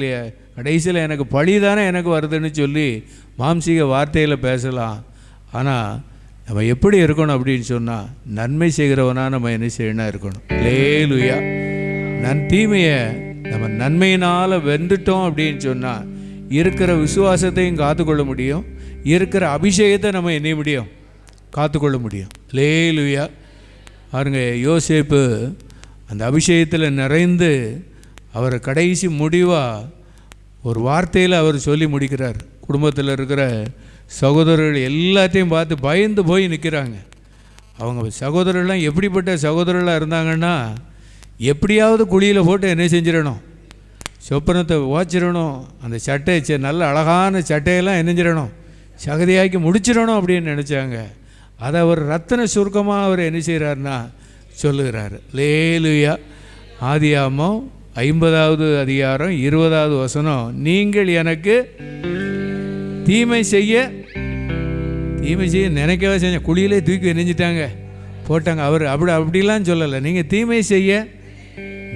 இல்லையா, கடைசியில் எனக்கு பழி தானே எனக்கு வருதுன்னு சொல்லி மாம்சீக வார்த்தையில் பேசலாம். ஆனால் நம்ம எப்படி இருக்கணும் அப்படின்னு சொன்னால், நன்மை செய்கிறவனா நம்ம என்ன செய்யணும் இருக்கணும். அல்லேலூயா. தீமையை நம்ம நன்மையினால் வென்றுட்டோம் அப்படின்னு சொன்னால் இருக்கிற விசுவாசத்தையும் காத்துக்கொள்ள முடியும், இருக்கிற அபிஷேகத்தை நம்ம என்ன முடியும், காத்துக்கொள்ள முடியும். அல்லேலூயா. பாருங்க, யோசேப்பு அந்த அபிஷேகத்தில் நிறைந்து அவர் கடைசி முடிவாக ஒரு வார்த்தையில் அவர் சொல்லி முடிக்கிறார். குடும்பத்தில் இருக்கிற சகோதரர்கள் எல்லாத்தையும் பார்த்து பயந்து போய் நிற்கிறாங்க. அவங்க சகோதரர்கள்லாம் எப்படிப்பட்ட சகோதரர்களாக இருந்தாங்கன்னா, எப்படியாவது குழியில் போட்டு என்ன செஞ்சிடணும், சொப்பனத்தை ஓச்சிடணும், அந்த சட்டை நல்ல அழகான சட்டையெல்லாம் என்னஞ்சிடணும், சகதியாக்கி முடிச்சிடணும் அப்படின்னு நினச்சாங்க. அதை அவர் ரத்தின சுருக்கமாக அவர் என்ன செய்கிறார்னா சொல்லுகிறார். அல்லேலூயா. ஆதியாகமம் 50வது அதிகாரம் 20வது வசனம், நீங்கள் எனக்கு தீமை செய்ய நினைக்கவே செஞ்ச, குழியிலே தூக்கி நெஞ்சிட்டாங்க போட்டாங்க. அவர் அப்படிலாம் சொல்லலை. நீங்கள் தீமை செய்ய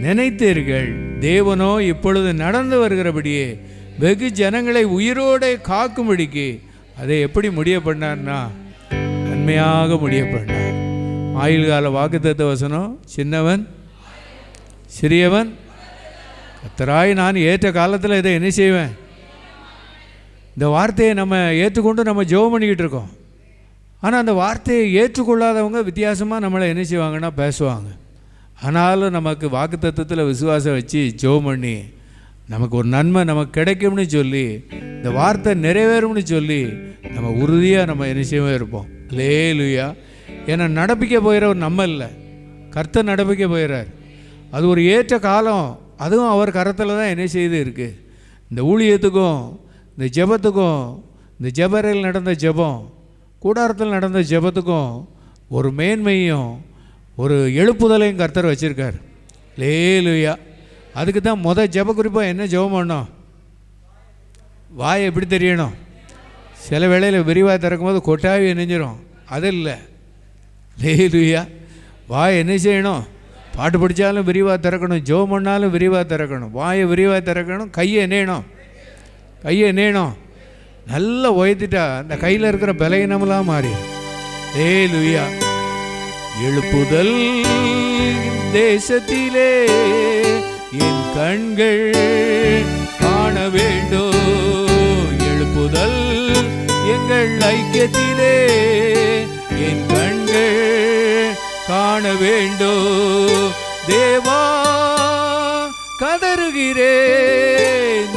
நினைத்தீர்கள், தேவனோ இப்பொழுது நடந்து வருகிறபடியே வெகு ஜனங்களை உயிரோடு காக்கும்படிக்கு அதை எப்படி முடிய பண்ணார்னா நன்மையாக முடிய பண்ணார். ஆயுள் கால வாக்குத்தத்த வசனம், சின்னவன் சிறியவன் கர்த்தராய் நான் ஏற்ற காலத்தில் இதை என்ன செய்வேன். இந்த வார்த்தையை நம்ம ஏற்றுக்கொண்டு நம்ம ஜெபம் பண்ணிக்கிட்டு இருக்கோம். ஆனால் அந்த வார்த்தையை ஏற்றுக்கொள்ளாதவங்க வித்தியாசமாக நம்மளை என்ன செய்வாங்கன்னா பேசுவாங்க. ஆனாலும் நமக்கு வாக்குத்தத்தத்தில் விசுவாசம் வச்சு ஜெபம் பண்ணி நமக்கு ஒரு நன்மை நமக்கு கிடைக்கும்னு சொல்லி, இந்த வார்த்தை நிறைவேறும்னு சொல்லி நம்ம உறுதியாக நம்ம என்ன செய்யவே இருப்போம். அல்லேலூயா. ஏன்னா நடப்பிக்க போகிறவர் நம்ம இல்லை, கர்த்தர் நடப்பிக்க போகிறார். அது ஒரு ஏற்ற காலம், அதுவும் அவர் கரத்தில் தான் என்ன செய்து இருக்குது. இந்த ஊழியத்துக்கும் இந்த ஜெபத்துக்கும், இந்த ஜெபரையில் நடந்த ஜெபம், கூடாரத்தில் நடந்த ஜெபத்துக்கும் ஒரு மேன்மையும் ஒரு எழுப்புதலையும் கர்த்தர் வச்சுருக்கார். அல்லேலூயா. அதுக்கு தான் ஜெப குறிப்பாக என்ன ஜெபம் பண்ணோம், வாய் எப்படி தெரியணும். சில வேளையில் விரிவாக திறக்கும்போது கொட்டாவி நெஞ்சிரும், அது இல்லை. அல்லேலூயா. வாய் என்ன செய்யணும், பாட்டு படித்தாலும் விரிவாக திறக்கணும், ஜெபம் பண்ணாலும் விரிவாக திறக்கணும், வாயை விரிவாக திறக்கணும், கையை எண்ணணும். நல்லா உயர்த்திட்டா அந்த கையில் இருக்கிற பலகீனமெல்லாம் மாறி. அல்லேலூயா. எழுப்புதல் தேசத்திலே என் கண்கள் காண வேண்டும், எழுப்புதல் எங்கள் ஐக்கியத்திலே என் கண்கள் காண வேண்டும். தேவா கதறுகிறேன்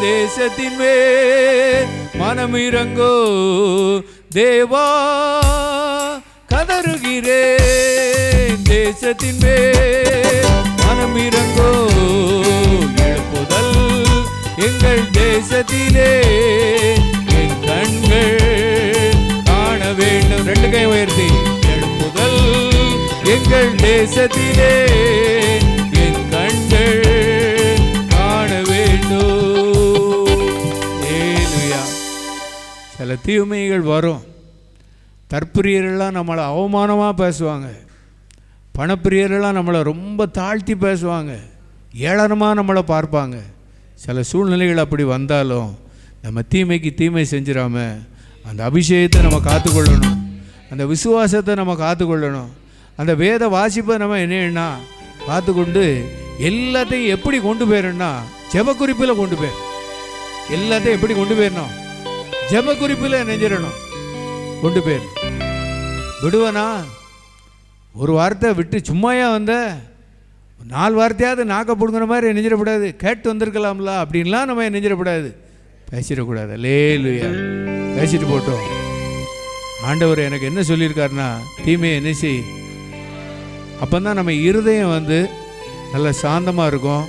தேசத்தின் மேல் மனமிரங்கோ, தேவா கதறுகிறேன் தேசத்தின் மேல் மனமிரங்கோ, எழுப்புதல் எங்கள் தேசத்திலே என் கண்கள் காண வேண்டும். 2 கை உயர்த்தி, எழுப்புதல் எங்கள் தேசத்திலே என் கண்கள் காண வேண்டும். சில தீமைகள் வரும். தற்பிரியர்கள்லாம் நம்மளை அவமானமாக பேசுவாங்க, பணப்பிரியர்கள்லாம் நம்மளை ரொம்ப தாழ்த்தி பேசுவாங்க, ஏளனமாக நம்மளை பார்ப்பாங்க. சில சூழ்நிலைகள் அப்படி வந்தாலும் நம்ம தீமைக்கு தீமை செஞ்சிடாம அந்த அபிஷேகத்தை நம்ம காத்துக்கொள்ளணும், அந்த விசுவாசத்தை நம்ம காத்துக்கொள்ளணும், அந்த வேத வாசிப்பை நம்ம என்னன்னா காத்துக்கொண்டு எல்லாத்தையும் எப்படி கொண்டு போயிடணும்னா ஜெப குறிப்பில் கொண்டு போயிடும். எல்லாத்தையும் எப்படி கொண்டு போயிடணும், ஜெப குறிப்பில் நெஞ்சிடணும், கொண்டு போயிடணும். விடுவனா ஒரு வார்த்தை விட்டு சும்மாயா வந்த 4 வார்த்தையாவது நாக்க பிடுங்குற மாதிரி நெஞ்சிடக்கூடாது, கேட்டு வந்திருக்கலாம்ல அப்படின்லாம் நம்ம நெஞ்சிடக்கூடாது, பேசிடக்கூடாது. அல்லேலூயா. பேசிட்டு போட்டோம். ஆண்டவர் எனக்கு என்ன சொல்லியிருக்காருன்னா, தீமையை என்ன செய். அப்போ தான் நம்ம இருதயம் நல்ல சாந்தமாக இருக்கும்,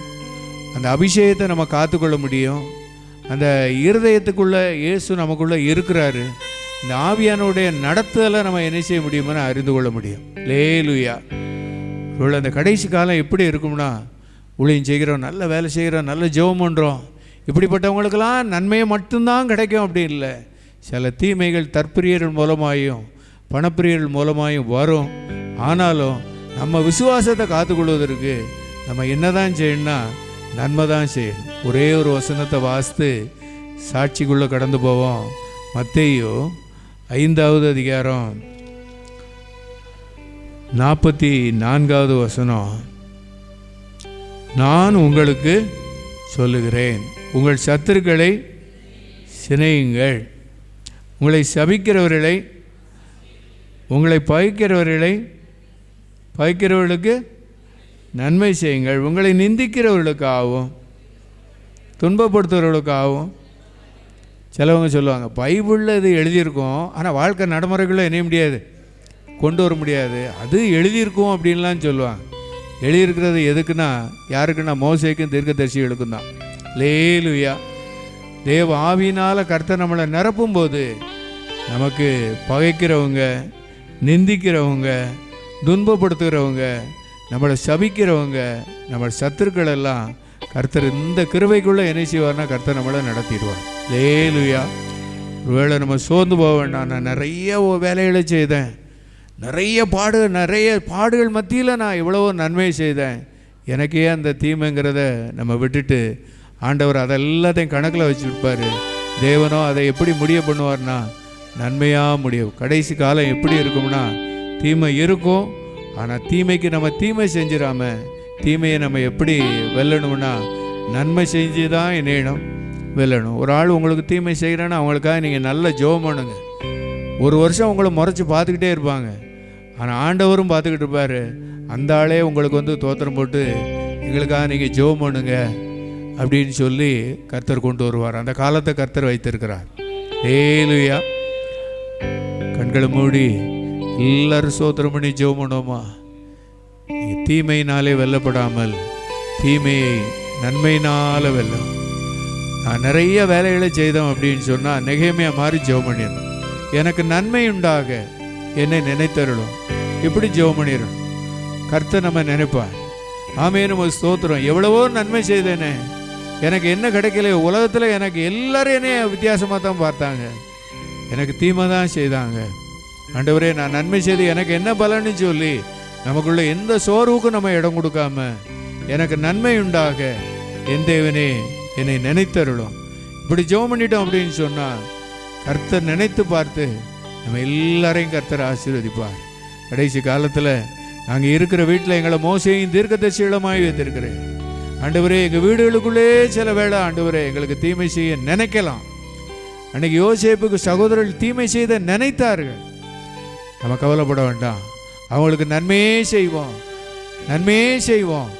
அந்த அபிஷேகத்தை நம்ம காத்துக்கொள்ள முடியும். அந்த இருதயத்துக்குள்ளே இயேசு நமக்குள்ளே இருக்கிறாரு. இந்த ஆவியானுடைய நடத்துதலை நம்ம என்ன செய்ய முடியும்னு அறிந்து கொள்ள முடியும். அல்லேலூயா. அந்த கடைசி காலம் எப்படி இருக்கும்னா, ஊழியம் செய்கிறோம், நல்ல வேலை செய்கிறோம், நல்ல ஜெபம் பண்ணுறோம், இப்படிப்பட்டவங்களுக்கெல்லாம் நன்மையை மட்டும்தான் கிடைக்கும் அப்படி இல்லை. சில தீமைகள் தற்பிரியர்கள் மூலமாயும் பணப்பிரியர்கள் மூலமாயும் வரும். ஆனாலும் நம்ம விசுவாசத்தை காத்துக்கொள்வதற்கு நம்ம என்ன தான் செய்யணும்னா, நன்மை தான் செய்யணும். ஒரே ஒரு வசனத்தை வாசித்து சாட்சிக்குள்ளே கடந்து போவோம். மத்தேயு 5வது அதிகாரம் 44வது வசனம். நான் உங்களுக்கு சொல்லுகிறேன், உங்கள் சத்துருக்களை சிநேகியுங்கள், உங்களை சபிக்கிறவர்களை, உங்களை பகைக்கிறவர்களுக்கு நன்மை செய்யுங்கள், உங்களை நிந்திக்கிறவர்களுக்காகவும் துன்பப்படுத்துகிறவர்களுக்காகவும். சிலவங்க சொல்லுவாங்க, பைபிளில் இது எழுதியிருக்கோம், ஆனால் வாழ்க்கை நடைமுறைக்குள்ளே இணைய முடியாது, கொண்டு வர முடியாது, அது எழுதியிருக்கோம் அப்படின்லாம் சொல்லுவாங்க. எழுதியிருக்கிறது எதுக்குன்னா, யாருக்குன்னா மோசேக்கும் தீர்க்கதரிசிகளுக்கும் தான். லேலுயா. தேவ ஆவியினால் கர்த்தர் நம்மளை நிரப்பும்போது நமக்கு பகைக்கிறவங்க, நிந்திக்கிறவங்க, துன்பப்படுத்துகிறவங்க, நம்மளை சபிக்கிறவங்க, நம்ம சத்துருக்கள் எல்லாம் கர்த்தர் இந்த கிருபைக்குள்ளே என்ன செய்வார்னா கர்த்தர் நம்மளை நடத்திடுவார். லேலுயா. ஒருவேளை நம்ம சோர்ந்து போக வேண்டாம். நான் நிறைய வேலைகளை செய்தேன், நிறைய பாடுகள் மத்தியில் நான் இவ்வளவோ நன்மை செய்தேன், எனக்கே அந்த தீமைங்கிறத நம்ம விட்டுட்டு ஆண்டவர் அதெல்லாத்தையும் கணக்கில் வச்சுருப்பார். தேவனோ அதை எப்படி முடிய பண்ணுவார்னா நன்மையாக முடியும். கடைசி காலம் எப்படி இருக்கும்னா, தீமை இருக்கும், ஆனால் தீமைக்கு நம்ம தீமை செஞ்சிடாமல் தீமையை நம்ம எப்படி வெல்லணும்னா நன்மை செஞ்சு தான் இணையணும், வெல்லணும். ஒரு ஆள் உங்களுக்கு தீமை செய்கிறேன்னா அவங்களுக்காக நீங்கள் நல்ல ஜெபம் பண்ணுங்க. ஒரு வருஷம் உங்களை முறைச்சி பார்த்துக்கிட்டே இருப்பாங்க, ஆனால் ஆண்டவரும் பார்த்துக்கிட்டு இருப்பார். அந்த ஆளே உங்களுக்கு தோத்திரம் போட்டு எங்களுக்காக நீங்கள் ஜெபம் பண்ணுங்க அப்படின்னு சொல்லி கர்த்தர் கொண்டு வருவார். அந்த காலத்தை கர்த்தர் வைத்திருக்கிறார். ஏலுயா. கண்களை மூடி எல்லாரும் ஸ்தோத்திரம் பண்ணி ஜெபம் பண்ணுவோமா? தீமையினாலே வெல்லப்படாமல் தீமையை நன்மையினால வெல்லும். நான் நிறைய வேலைகளை செய்தோம் அப்படின்னு சொன்னால் நெகேமியா மாதிரி ஜெபம் பண்ணிடணும். எனக்கு நன்மை உண்டாக என்னை நினைத்தருளும், இப்படி ஜெபம் பண்ணிடணும். கர்த்தர் நம்ம நினைப்பார். ஆமே, நம்ம ஸ்தோத்திரம். எவ்வளவோ நன்மை செய்தேனே, எனக்கு என்ன கிடைக்கல, உலகத்தில் எனக்கு எல்லாரும் என்னைய வித்தியாசமாக தான் பார்த்தாங்க, எனக்கு தீமை தான் செய்தாங்க. ஆண்டவரே, நான் நன்மை செய்து எனக்கு என்ன பலன்னு சொல்லி நமக்குள்ள எந்த சோர்வுக்கும் நம்ம இடம் கொடுக்காம, எனக்கு நன்மை உண்டாக என் தேவனே என்னை நினைத்தருளும், இப்படி ஜெபம் பண்ணிட்டோம் அப்படின்னு சொன்னால் கர்த்தர் நினைத்து பார்த்து நம்ம எல்லாரையும் கர்த்தர் ஆசீர்வதிப்பார். கடைசி காலத்தில் நாங்கள் இருக்கிற வீட்டில் எங்களை மோசையும் தீர்க்கதரிசிகளுமாய் வைத்திருக்கிறேன். ஆண்டவரே, எங்கள் வீடுகளுக்குள்ளே சில வேளை ஆண்டவரே எங்களுக்கு தீமை செய்ய நினைக்கலாம். அன்னைக்கு யோசேப்புக்கு சகோதரர்கள் தீமை செய்த நினைத்தார்கள். நம்ம கவலைப்பட வேண்டாம், அவங்களுக்கு நன்மையே செய்வோம், நன்மையே செய்வோம்.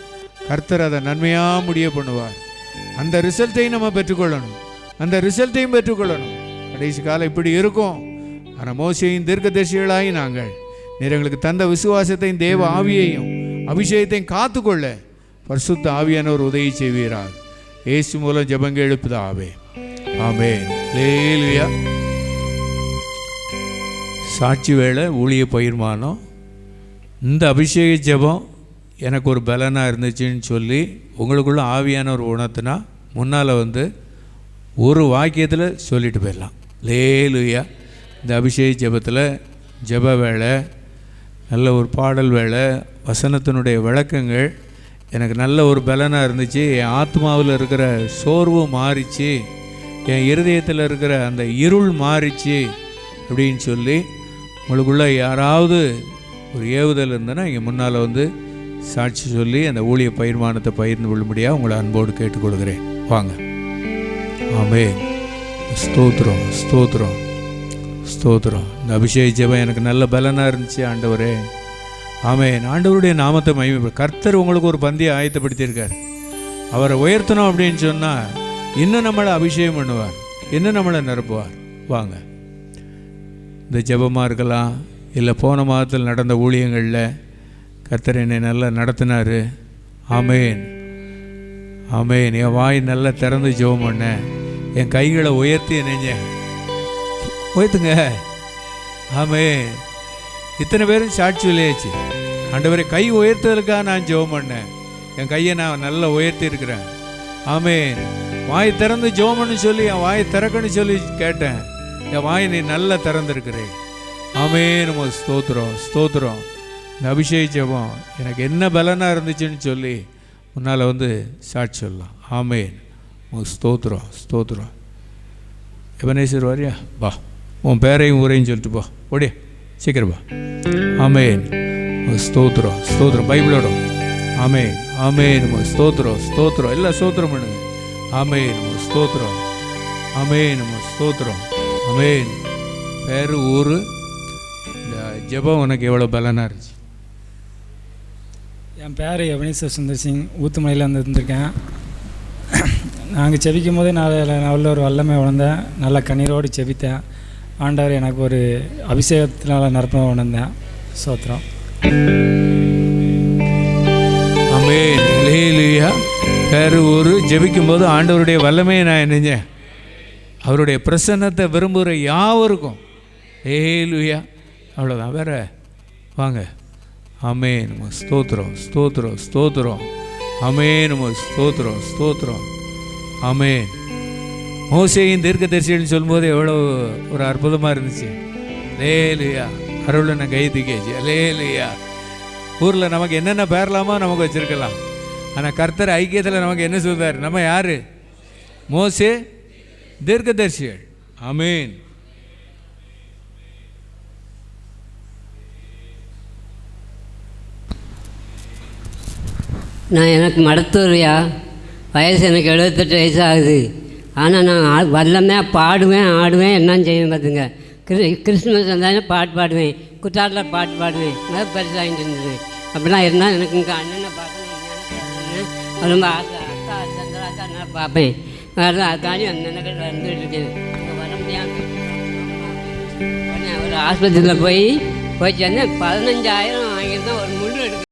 கர்த்தர் அதை நன்மையாக முடிய பண்ணுவார். அந்த ரிசல்ட்டையும் நம்ம பெற்றுக்கொள்ளணும், அந்த ரிசல்ட்டையும் பெற்றுக்கொள்ளணும். கடைசி காலம் இப்படி இருக்கும். ஆனால் மோசேயின் தீர்க்கதரிசிகளாகி நாங்கள் நீர் எங்களுக்கு தந்த விசுவாசத்தையும் தேவ ஆவியையும் அபிஷேகத்தையும் காத்துக்கொள்ள பரிசுத்த ஆவியானவர் உதவி செய்வீராக. இயேசு மூலம் ஜெபங்க எழுப்புதாவே. ஆமென். அல்லேலூயா. சாட்சி வேளை ஊழிய பகிர்மானம். இந்த அபிஷேக ஜெபம் எனக்கு ஒரு பலனாக இருந்துச்சுன்னு சொல்லி உங்களுக்குள்ள ஆவியானவர் உணர்த்தினா முன்னால் ஒரு வாக்கியத்தில் சொல்லிட்டு போயிடலாம். அல்லேலூயா. இந்த அபிஷேக ஜெபத்தில் ஜெப வேளை, நல்ல ஒரு பாடல் வேளை, வசனத்தினுடைய விளக்கங்கள் எனக்கு நல்ல ஒரு பலனாக இருந்துச்சு. என் ஆத்மாவில் இருக்கிற சோர்வு மாறிச்சு, என் இருதயத்தில் இருக்கிற அந்த இருள் மாறிச்சு அப்படின்னு சொல்லி உங்களுக்குள்ள யாராவது ஒரு ஏவுதல் இருந்ததுன்னா இங்கே முன்னால் சாட்சி சொல்லி அந்த ஊழிய பகிர்மானத்தை பகிர்ந்து கொள்ளும்படியாக உங்களை அன்போடு கேட்டுக்கொள்கிறேன். வாங்க. ஆமென். ஸ்தோத்திரம், ஸ்தோத்திரம், ஸ்தோத்திரம். இந்த அபிஷேக ஜெபம் எனக்கு நல்ல பலனாக இருந்துச்சு ஆண்டவரே. ஆமென். ஆண்டவருடைய நாமத்தை மகிமை. கர்த்தர் உங்களுக்கு ஒரு பந்தியை ஆயத்தப்படுத்தியிருக்கார். அவரை உயர்த்தணும் அப்படின்னு சொன்னால் இன்னும் நம்மளை அபிஷேகம் பண்ணுவார், இன்னும் நம்மளை நிரப்புவார். வாங்க. இந்த ஜெபமாக இருக்கலாம், இல்லை போன மாதத்தில் நடந்த ஊழியங்களில் கர்த்தர் என்னை நல்லா நடத்தினார். ஆமென், ஆமென். என் வாய் நல்லா திறந்து ஜெபம் பண்ணேன், என் கைகளை உயர்த்தி என்னைங்க உயர்த்துங்க. ஆமென். இத்தனை பேரும் சாட்சி விளையாச்சு. ஆண்டவரே, கை உயர்த்ததுக்காக நான் ஜெபம் பண்ணேன், என் கையை நான் நல்லா உயர்த்தி இருக்கிறேன். ஆமென். வாய் திறந்து ஜெபம் பண்ணு சொல்லி என் வாயை திறக்கன்னு சொல்லி கேட்டேன், என் வாயை நீ நல்லா திறந்துருக்கிறேன். ஆமென். ஸ்தோத்திரம், ஸ்தோத்திரம். இந்த அபிஷேக ஜெபம் எனக்கு என்ன பலனாக இருந்துச்சுன்னு சொல்லி முன்னால் சாட்சி சொல்லலாம். ஆமேன். ஸ்தோத்திரம் ஸ்தோத்திரம். எபனேசர் வாரியா வா, உன் பேரையும் ஊரையும் சொல்லிட்டு போ, ஓடியா சீக்கிரம் வா. ஆமேன். ஸ்தோத்திரம் ஸ்தோத்திரம். பைபிளோட ஆமேன் ஆமேன். ஸ்தோத்திரம் ஸ்தோத்திரம். எல்லாம் ஸ்தோத்திரம் பண்ணுங்க. ஆமேன். ஸ்தோத்திரம். ஆமேன். ஸ்தோத்திரம். ஆமேன். பேர் ஊர், இந்த ஜெபம் உனக்கு எவ்வளோ பலனாக இருந்துச்சு? என் பேர் எபனேசர் சுந்தர் சிங், ஊத்துமலையில் இருந்திருக்கேன். நாங்கள் செபிக்கும் போதே நான் உள்ள ஒரு வல்லமை உணர்ந்தேன். நல்லா கண்ணீரோடு செபித்தேன். ஆண்டவர் எனக்கு ஒரு அபிஷேகத்தினால் நிரப்ப உணர்ந்தேன். ஸ்தோத்திரம். ஆமென். ஹல்லேலூயா. பேர் ஊர் ஜெபிக்கும் போது ஆண்டவருடைய வல்லமையை நான் என்னஞ்சேன், அவருடைய பிரசன்னத்தை விரும்புகிற யாவருக்கும். ஹல்லேலூயா. அவ்வளோதான், வேற வாங்க. ஆமென். ஸ்தோத்திரம் ஸ்தோத்திரம் ஸ்தோத்திரம். ஆமென். ஸ்தோத்திரம் ஸ்தோத்திரம். ஆமென். மோசேயின் தீர்க்கதரிசின்னு சொல்லும்போது எவ்வளோ ஒரு அற்புதமாக இருந்துச்சு. ஹல்லேலூயா. அருளை நான் கை தூக்கியாச்சு. ஹல்லேலூயா. ஊரில் நமக்கு என்னென்ன பேரலாமோ நமக்கு வச்சுருக்கலாம். ஆனால் கர்த்தர் ஐக்கியத்தில் நமக்கு என்ன சொல்றார்? நம்ம யார்? மோசே தீர்க்கதரிசிகள். ஆமென். எனக்கு மடத்தூர்யா, வயசு எனக்கு 78 வயசு ஆகுது. ஆனால் நான் வல்லமையாக பாடுவேன், ஆடுவேன், எல்லாம் செய்வேன். பார்த்துங்க, கிறிஸ்துமஸ் வந்தாலும் பாட்டு பாடுவேன், குத்தாட்டில் பாட்டு பாடுவேன், மேலே பரிசு வாங்கிட்டு இருந்தேன். அப்படிலாம் இருந்தால் எனக்கு இங்கே அண்ணனை பார்க்கணும், ரொம்ப ஆசை. அக்கா சந்திராக்கா நான் பார்ப்பேன். வேறு அதுக்காண்டி அண்ணனுக்கு வந்துட்டு இருக்கேன். இங்கே வர முடியாமல் ஒரு ஆஸ்பத்திரியில் போய் சேர்ந்து 15,000 வாங்கியிருந்தேன். ஒரு முழு எடுக்க